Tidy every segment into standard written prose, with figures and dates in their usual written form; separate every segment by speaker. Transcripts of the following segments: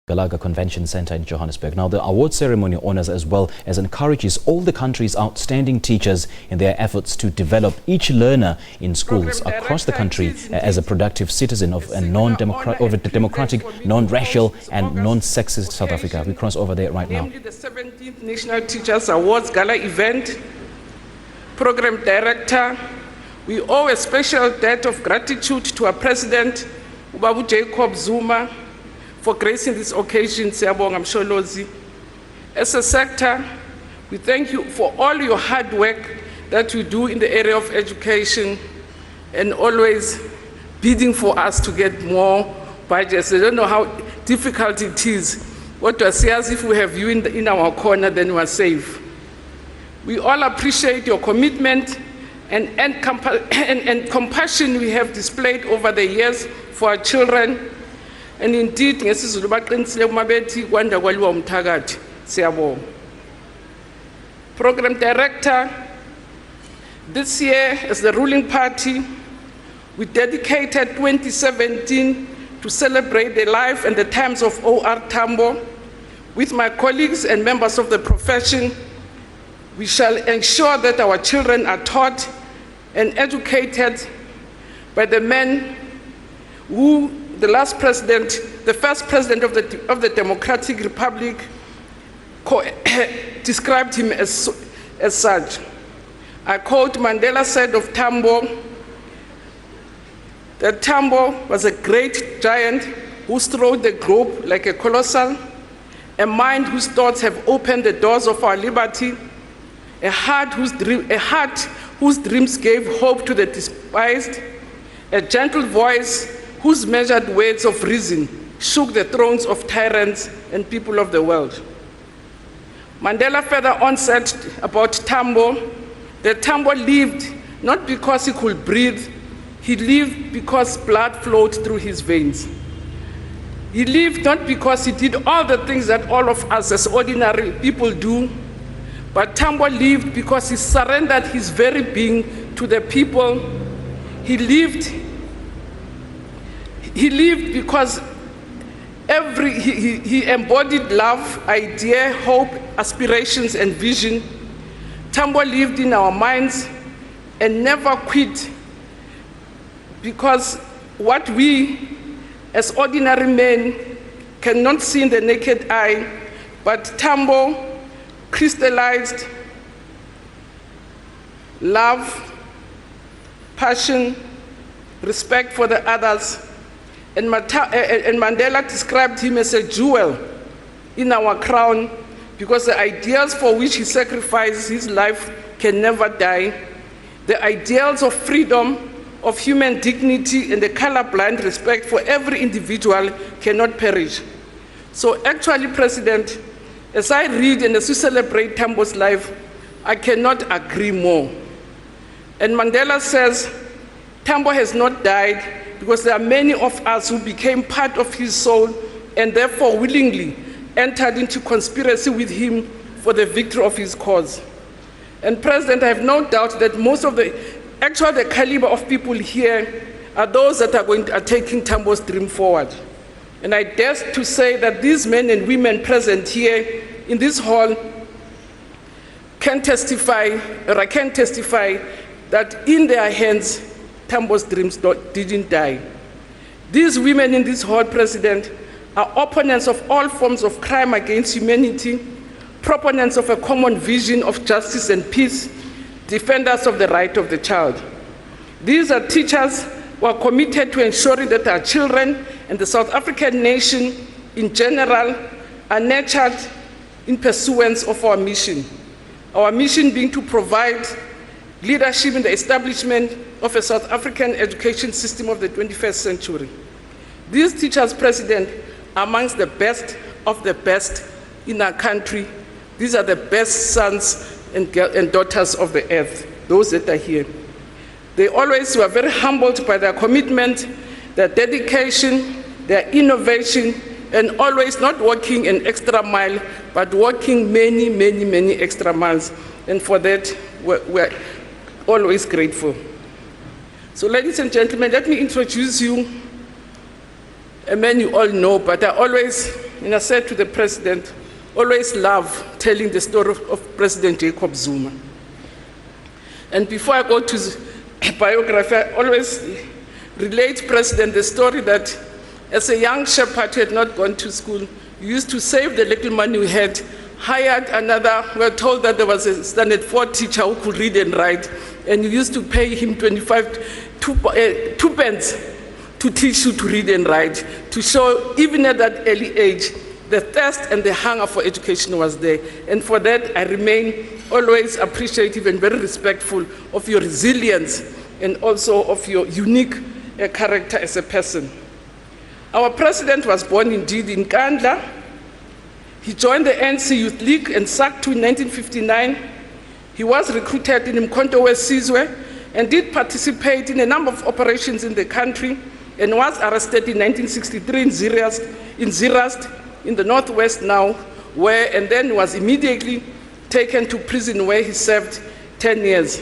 Speaker 1: Gallagher Convention Centre in Johannesburg. Now, the award ceremony honors as well as encourages all the country's outstanding teachers in their efforts to develop each learner in schools across the country as a productive citizen of a democratic, non-racial and non-sexist South Africa. We cross over there right now.
Speaker 2: Namely the 17th National Teachers Awards Gala event, Program Director, we owe a special debt of gratitude to our President, Ubabu Jacob Zuma, for gracing this occasion. Siyabonga Msholozi. As a sector, we thank you for all your hard work that you do in the area of education and always bidding for us to get more budgets. I don't know how difficult it is. What to say, as if we have you in our corner, then we are safe. We all appreciate your commitment and compassion we have displayed over the years for our children. And indeed, ngesizulu baqinisile uma bethi kwanda kwaliwa umthakathi. Siyabonga. Program Director, this year as the ruling party, we dedicated 2017 to celebrate the life and the times of O.R. Tambo. With my colleagues and members of the profession, we shall ensure that our children are taught and educated by the man who the first president of the Democratic Republic described him as such. I quote, Mandela said of Tambo that Tambo was a great giant who strode the globe like a colossal, a mind whose thoughts have opened the doors of our liberty, a heart whose dreams gave hope to the despised, a gentle voice whose measured words of reason shook the thrones of tyrants and people of the world. Mandela further on said about Tambo that Tambo lived not because he could breathe, he lived because blood flowed through his veins. He lived not because he did all the things that all of us as ordinary people do, but Tambo lived because he surrendered his very being to the people. He lived because he embodied love, idea, hope, aspirations, and vision. Tambo lived in our minds and never quit, because what we as ordinary men cannot see in the naked eye, but Tambo crystallized love, passion, respect for the others. And Mandela described him as a jewel in our crown, because the ideals for which he sacrificed his life can never die. The ideals of freedom, of human dignity, and the colorblind respect for every individual cannot perish. So actually, President, as I read and as we celebrate Tambo's life, I cannot agree more. And Mandela says, Tambo has not died, because there are many of us who became part of his soul and therefore willingly entered into conspiracy with him for the victory of his cause. And President, I have no doubt that most of the caliber of people here are those that are taking Tambo's dream forward. And I dare to say that these men and women present here in this hall can testify that in their hands, Tambo's dreams didn't die. These women in this hall, President, are opponents of all forms of crime against humanity, proponents of a common vision of justice and peace, defenders of the right of the child. These are teachers who are committed to ensuring that our children and the South African nation in general are nurtured in pursuance of our mission. Our mission being to provide leadership in the establishment of a South African education system of the 21st century. These teachers, President, are amongst the best of the best in our country. These are the best sons and daughters of the earth, those that are here. They always were very humbled by their commitment, their dedication, their innovation, and always not walking an extra mile, but walking many, many, many extra miles. And for that, we're always grateful. So ladies and gentlemen, let me introduce you a man you all know, but I always and I said to the president, always love telling the story of President Jacob Zuma. And before I go to biography, I always relate, President, the story that as a young shepherd who had not gone to school, we used to save the little money we had, hired another, we were told that there was a standard 4 teacher who could read and write, and you used to pay him 2 pence to teach you to read and write, to show, even at that early age, the thirst and the hunger for education was there. And for that, I remain always appreciative and very respectful of your resilience and also of your unique character as a person. Our president was born indeed in Kandla. He joined the ANC Youth League and SACTU in 1959. He was recruited in Mkhonto Wesizwe and did participate in a number of operations in the country and was arrested in 1963 in Zeerast in the northwest now, and then was immediately taken to prison where he served 10 years.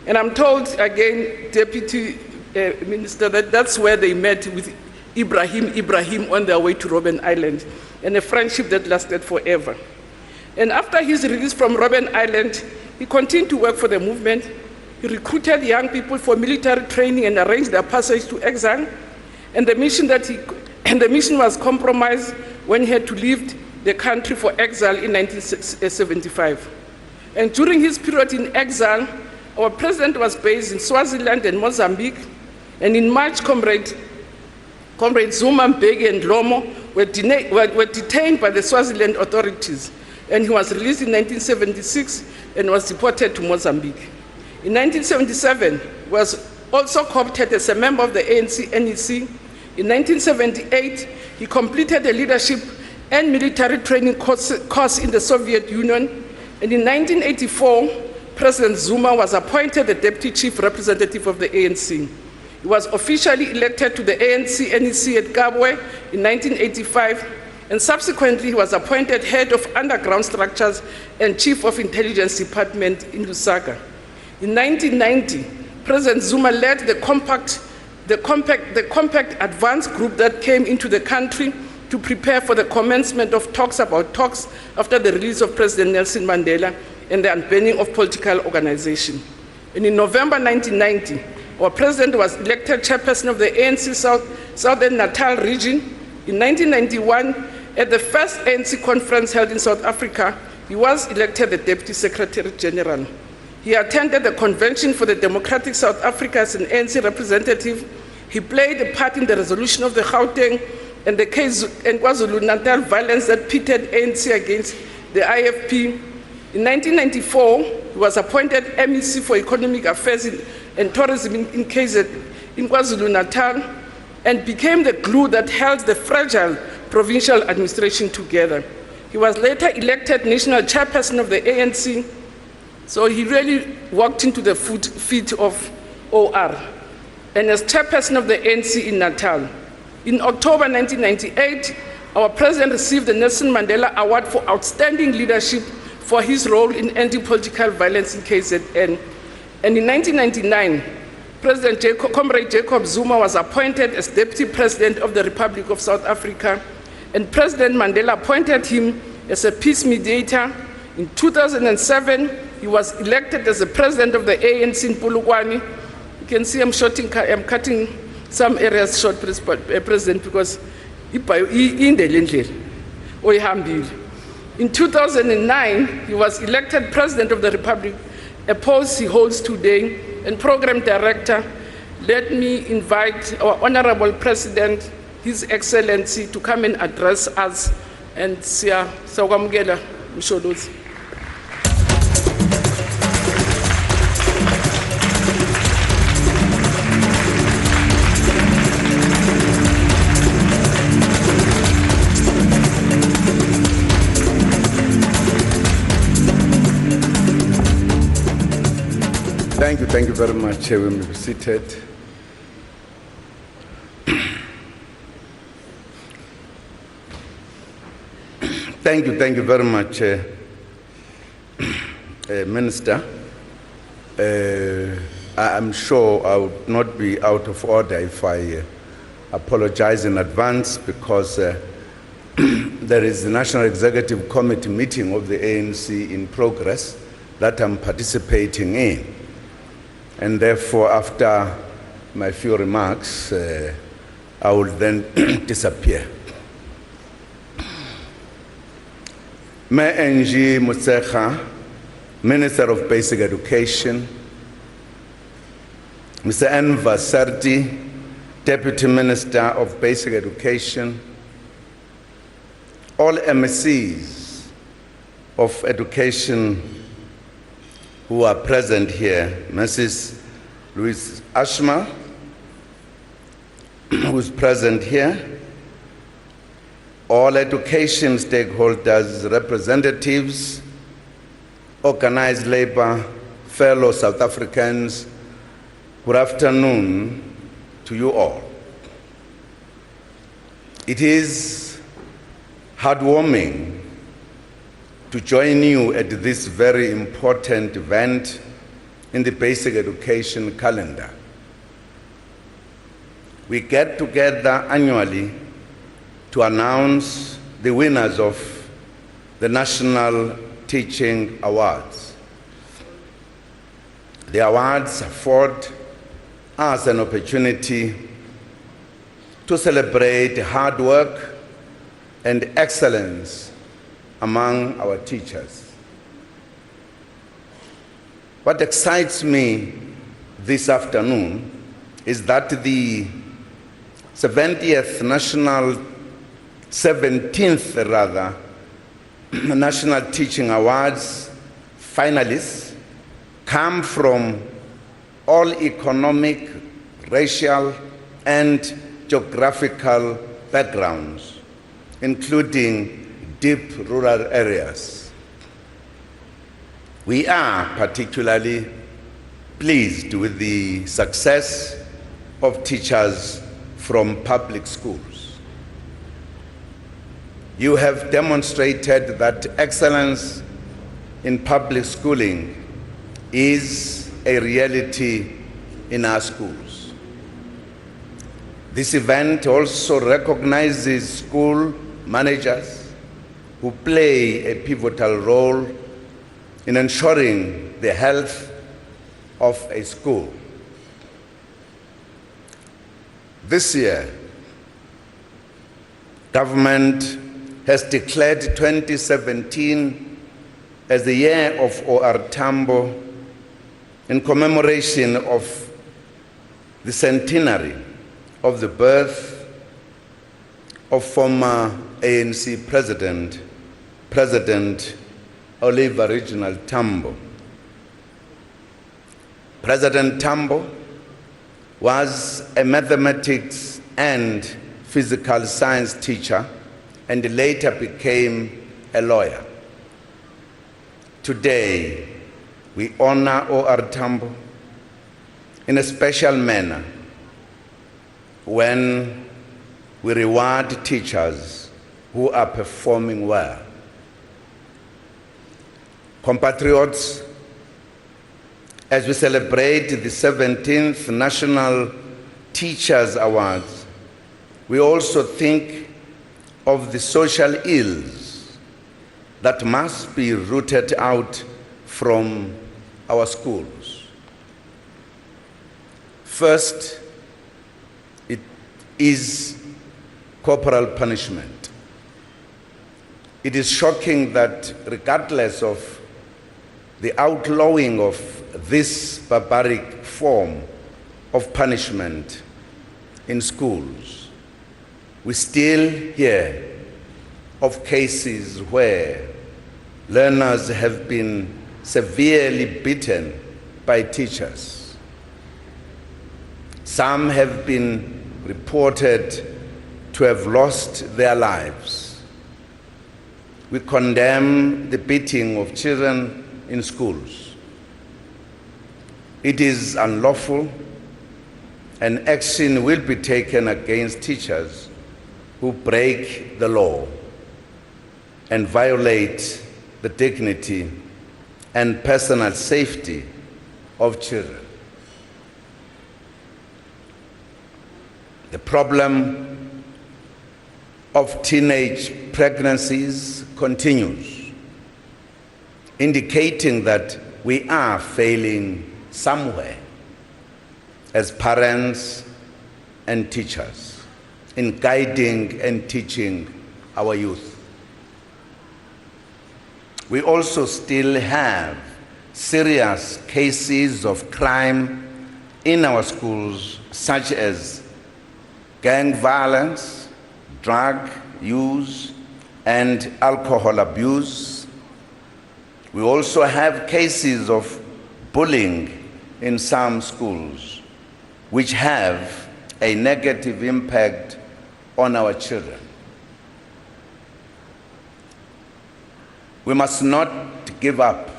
Speaker 2: And I'm told again, Deputy Minister, that that's where they met with Ibrahim on their way to Robben Island, and a friendship that lasted forever. And after his release from Robben Island, he continued to work for the movement. He recruited young people for military training and arranged their passage to exile. And the mission was compromised when he had to leave the country for exile in 1975. And during his period in exile, our president was based in Swaziland and Mozambique. And in March, Comrade Zuma, Mbeki, and Lomo were detained by the Swaziland authorities. And he was released in 1976 and was deported to Mozambique. In 1977, he was also co-opted as a member of the ANC NEC. In 1978, he completed a leadership and military training course in the Soviet Union. And in 1984, President Zuma was appointed the Deputy Chief Representative of the ANC. He was officially elected to the ANC NEC at Kabwe in 1985, and subsequently he was appointed Head of Underground Structures and Chief of Intelligence Department in Lusaka. In 1990, President Zuma led the Compact Advance Group that came into the country to prepare for the commencement of talks about talks after the release of President Nelson Mandela and the unbanning of political organization. And in November 1990, our president was elected chairperson of the ANC Southern Natal region. In 1991, at the first ANC conference held in South Africa, he was elected the Deputy Secretary General. He attended the Convention for the Democratic South Africa as an ANC representative. He played a part in the resolution of the Gauteng and the KwaZulu-Natal violence that pitted ANC against the IFP. In 1994, he was appointed MEC for Economic Affairs and Tourism in KwaZulu-Natal and became the glue that held the fragile provincial administration together. He was later elected national chairperson of the ANC, so he really walked into the feet of OR, and as chairperson of the ANC in Natal. In October 1998, our president received the Nelson Mandela Award for Outstanding Leadership for his role in anti-political violence in KZN. And in 1999, Comrade Jacob Zuma was appointed as Deputy President of the Republic of South Africa, and President Mandela appointed him as a peace mediator. In 2007, he was elected as the President of the ANC in Polokwane. You can see I'm cutting some areas short, President, because in In 2009, he was elected President of the Republic, a post he holds today, and Program Director. Let me invite our Honorable President, His Excellency, to come and address us. And Siyakwamukela Msholozi.
Speaker 3: Thank you very much. We may be seated. Thank you very much, Minister. I'm sure I would not be out of order if I apologize in advance, because there is the National Executive Committee meeting of the ANC in progress that I'm participating in. And therefore, after my few remarks, I will then disappear. Me Angie Mutsekha, Minister of Basic Education, Mr. Enver Serti, Deputy Minister of Basic Education, all MSCs of Education who are present here, Mrs. Louise Ashma, who is present here, all education stakeholders, representatives, organized labor, fellow South Africans, good afternoon to you all. It is heartwarming to join you at this very important event in the basic education calendar. We get together annually to announce the winners of the National Teaching Awards. The awards afford us an opportunity to celebrate hard work and excellence among our teachers. What excites me this afternoon is that the 17th National Teaching Awards finalists come from all economic, racial, and geographical backgrounds, including deep rural areas. We are particularly pleased with the success of teachers from public schools. You have demonstrated that excellence in public schooling is a reality in our schools. This event also recognizes school managers who play a pivotal role in ensuring the health of a school. This year, government has declared 2017 as the year of O.R. Tambo in commemoration of the centenary of the birth of former ANC President Oliver Reginald Tambo. President Tambo was a mathematics and physical science teacher and later became a lawyer. Today, we honor O.R. Tambo in a special manner when we reward teachers who are performing well. Compatriots, as we celebrate the 17th National Teachers Awards, we also think of the social ills that must be rooted out from our schools. First, it is corporal punishment. It is shocking that regardless of the outlawing of this barbaric form of punishment in schools, we still hear of cases where learners have been severely beaten by teachers. Some have been reported to have lost their lives. We condemn the beating of children in schools. It is unlawful, and action will be taken against teachers who break the law and violate the dignity and personal safety of children. The problem of teenage pregnancies continues, indicating that we are failing somewhere as parents and teachers in guiding and teaching our youth. We also still have serious cases of crime in our schools, such as gang violence, drug use, and alcohol abuse. We also have cases of bullying in some schools, which have a negative impact on our children. We must not give up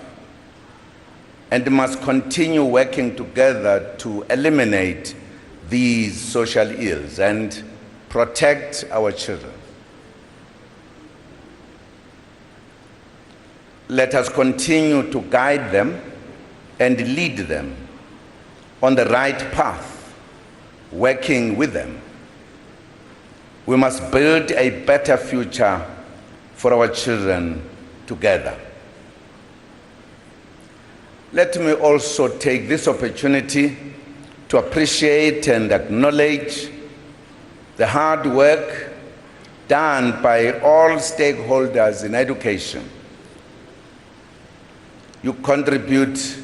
Speaker 3: and must continue working together to eliminate these social ills and protect our children. Let us continue to guide them and lead them on the right path, working with them. We must build a better future for our children together. Let me also take this opportunity to appreciate and acknowledge the hard work done by all stakeholders in education. You contribute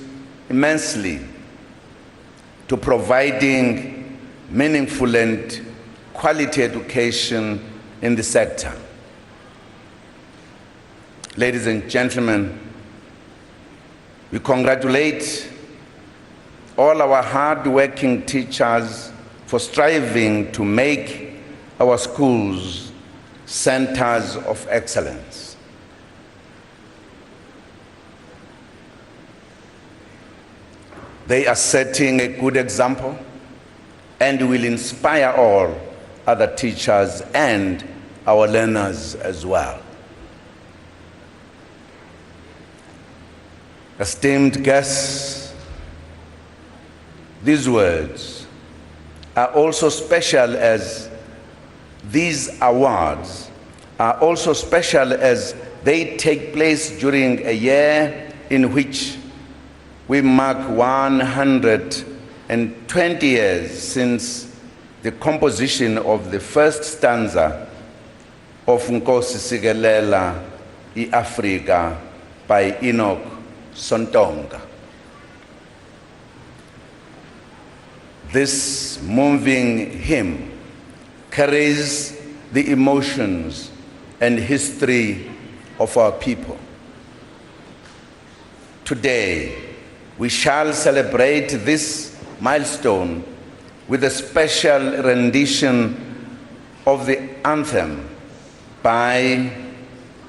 Speaker 3: immensely to providing meaningful and quality education in the sector. Ladies and gentlemen, we congratulate all our hard-working teachers for striving to make our schools centers of excellence. They are setting a good example and will inspire all other teachers and our learners as well. Esteemed guests, these words are also special as these awards are also special as they take place during a year in which we mark 120 years since the composition of the first stanza of Nkosi Sikelel' i-Afrika by Enoch Sontonga. This moving hymn carries the emotions and history of our people. Today, we shall celebrate this milestone with a special rendition of the anthem by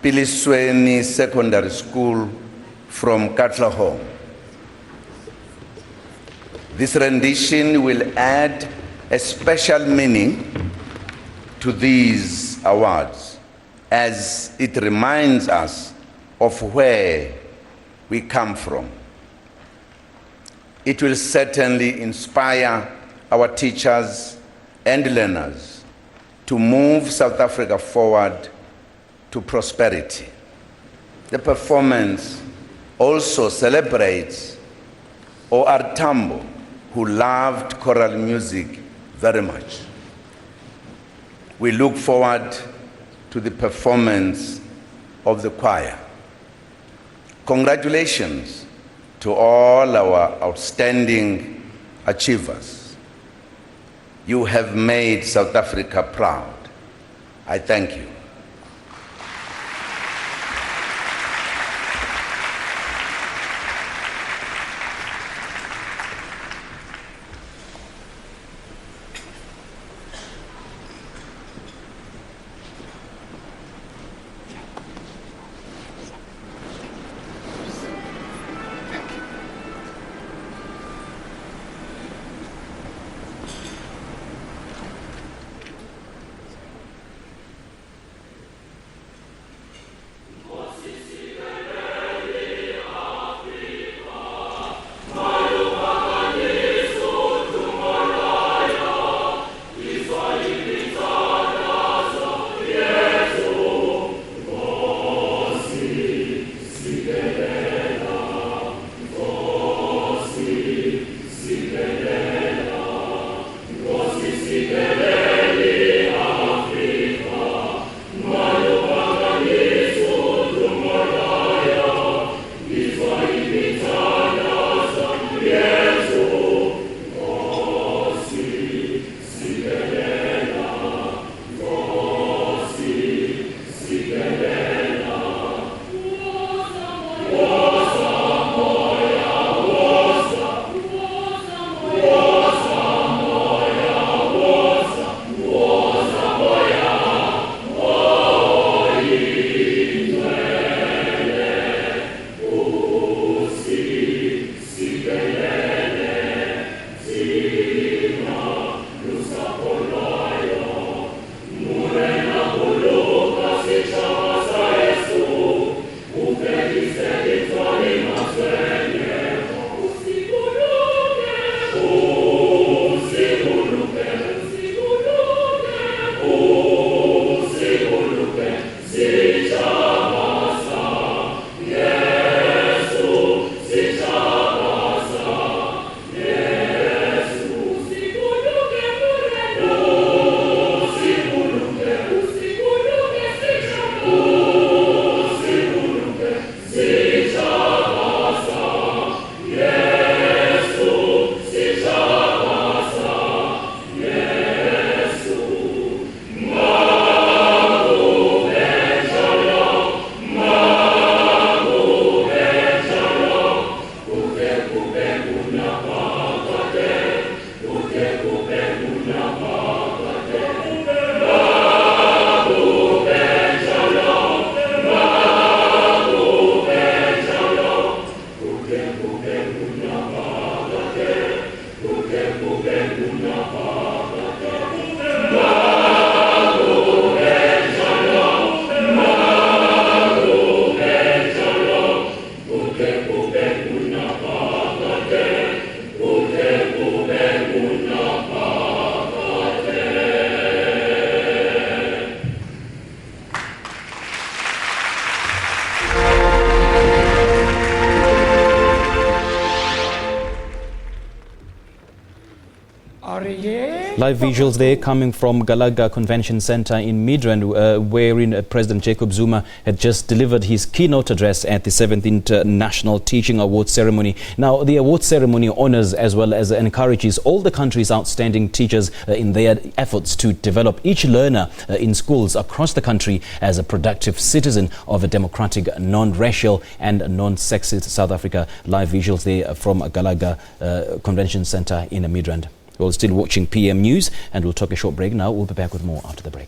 Speaker 3: Pilisweni Secondary School from Katlehong. This rendition will add a special meaning to these awards as it reminds us of where we come from. It will certainly inspire our teachers and learners to move South Africa forward to prosperity. The performance also celebrates O.R. Tambo, who loved choral music very much. We look forward to the performance of the choir. Congratulations to all our outstanding achievers. You have made South Africa proud. I thank you.
Speaker 1: Live visuals there coming from Gallagher Convention Centre in Midrand, wherein President Jacob Zuma had just delivered his keynote address at the 17th National Teaching Awards ceremony. Now, the awards ceremony honours as well as encourages all the country's outstanding teachers in their efforts to develop each learner in schools across the country as a productive citizen of a democratic, non-racial and non-sexist South Africa. Live visuals there from Gallagher Convention Centre in Midrand. We're still watching PM News and we'll take a short break now. We'll be back with more after the break.